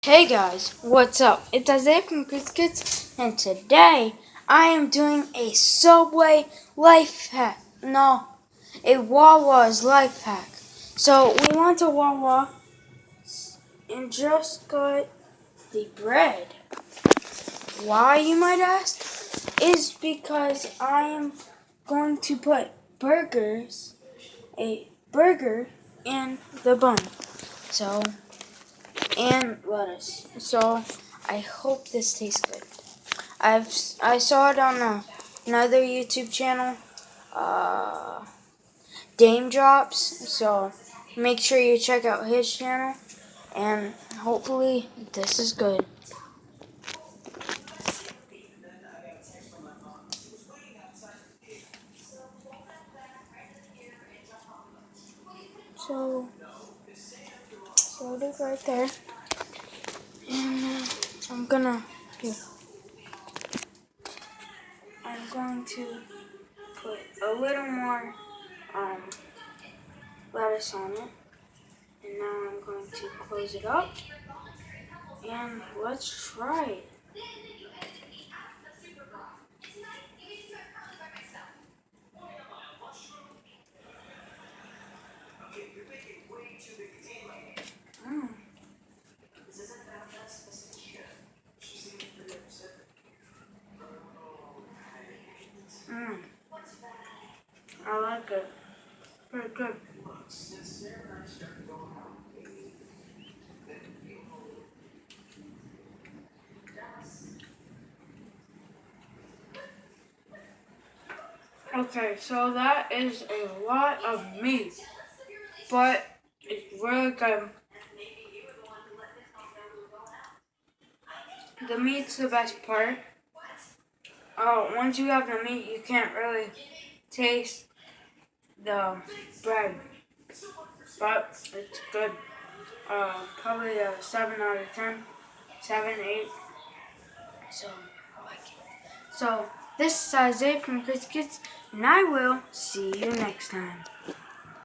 Hey guys, what's up? It's Isaiah from Chris Kids, and today I am doing a Subway life hack. No, a Wawa's life hack. So we went to Wawa and just got the bread. Why, you might ask? Is because I am going to put a burger in the bun. And lettuce. So I hope this tastes good. I saw it on another YouTube channel, Dame Drops. So make sure you check out his channel, and hopefully this is good. So load it right there, and I'm going to put a little more lettuce on it, and now I'm going to close it up, and let's try it. I like it. Pretty good. Okay, so that is a lot of meat, but it's really good. The meat's the best part. Once you have the meat, you can't really taste the bread, but it's good. Probably a 7 out of 10, 7, 8. So I like it. So this is Isaiah from Chris Kids, and I will see you next time.